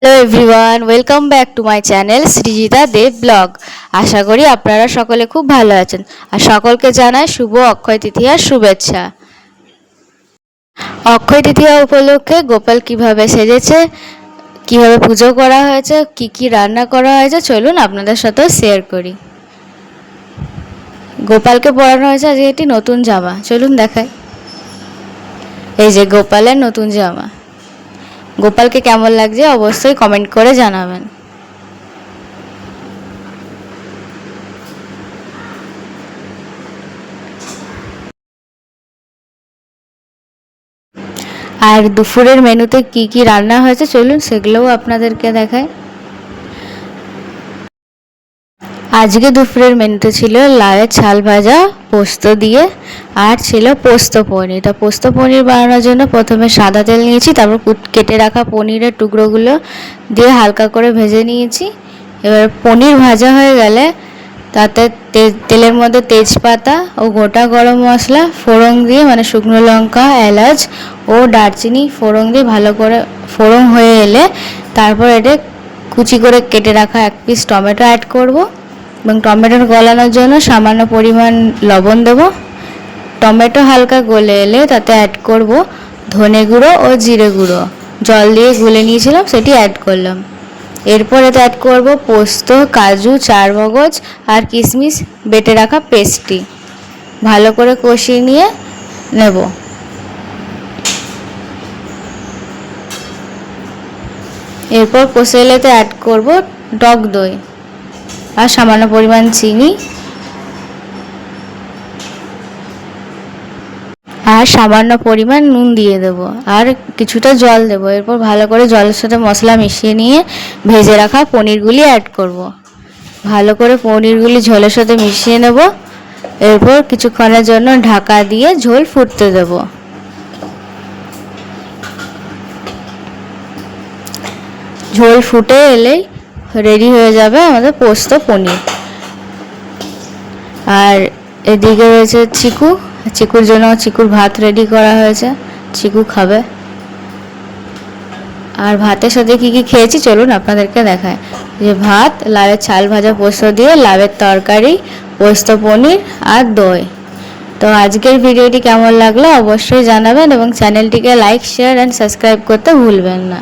Hello everyone, welcome back to my channel Srijita Deb vlog. আশা করি আপনারা সকলে খুব ভালো আছেন আর সকলকে জানাই শুভ অক্ষয় তৃতীয়ার শুভেচ্ছা। অক্ষয় তৃতীয়া উপলক্ষে গোপাল কিভাবে সেজেছে, কিভাবে পুজো করা হয়েছে, কি কি রান্না করা হয়েছে চলুন আপনাদের সাথে শেয়ার করি। গোপালকে পরানো হয়েছে আজকে একটি নতুন জামা, চলুন দেখাই। এই যে গোপালের নতুন জামা। গোপালকে কেমন লাগছে অবশ্যই কমেন্ট করে জানাবেন। আর দুপুরের মেনুতে কি কি রান্না হয়েছে চলুন সেগুলোও আপনাদেরকে দেখাই। আজকে দুপুরের মেনুতে ছিল লাউয়ের ছাল ভাজা পোস্ত দিয়ে, আর ছিল পোস্ত পনির। তা পোস্ত পনির বানানোর জন্য প্রথমে সাদা তেল নিয়েছি, তারপর কেটে রাখা পনিরের টুকরোগুলো দিয়ে হালকা করে ভেজে নিয়েছি। এবার পনির ভাজা হয়ে গেলে তাতে তেলের মধ্যে তেজপাতা ও গোটা গরম মশলা ফোড়ন দিয়ে, মানে শুকনো লঙ্কা, এলাচ ও দারচিনি ফোড়ন দিয়ে ভালো করে ফোড়ন হয়ে এলে তারপর এটা কুচি করে কেটে রাখা এক পিস টমেটো অ্যাড করব এবং টমেটোর গলানোর জন্য সামান্য পরিমাণ লবণ দেব। টমেটো হালকা গলে এলে তাতে অ্যাড করব ধনে গুঁড়ো ও জিরে গুঁড়ো, জল দিয়ে গুলে নিয়েছিলাম সেটি অ্যাড করলাম। এরপর এতে অ্যাড করব পোস্ত, কাজু, চারমগজ আর কিশমিশ বেটে রাখা পেস্টটি, ভালো করে কষিয়ে নিয়ে নেব। এরপর কষে এলেতে অ্যাড করব টক দই আর সামান্য পরিমাণ চিনি আর সামান্য পরিমাণ নুন দিয়ে দেবো আর কিছুটা জল দেবো। এরপর ভালো করে জলের সাথে মশলা মিশিয়ে নিয়ে ভেজে রাখা পনিরগুলি অ্যাড করব। ভালো করে পনিরগুলি ঝোলের সাথে মিশিয়ে নেব। এরপর কিছুক্ষণের জন্য ঢাকা দিয়ে ঝোল ফুটতে দেব। ঝোল ফুটে এলেই রেডি হয়ে যাবে আমাদের পোস্ত পনির। আর এদিকে রয়েছে চিকু, চিকুর জন্য চিকুর ভাত রেডি করা হয়েছে, চিকু খাবে। আর ভাতের সাথে কি কি খেয়েছি চলুন আপনাদেরকে দেখায়। যে ভাত, লাউয়ের ছাল ভাজা পোস্ত দিয়ে, লাউয়ের তরকারি, পোস্ত পনির আর দই। তো আজকের ভিডিওটি কেমন লাগলো অবশ্যই জানাবেন এবং চ্যানেলটিকে লাইক, শেয়ার অ্যান্ড সাবস্ক্রাইব করতে ভুলবেন না।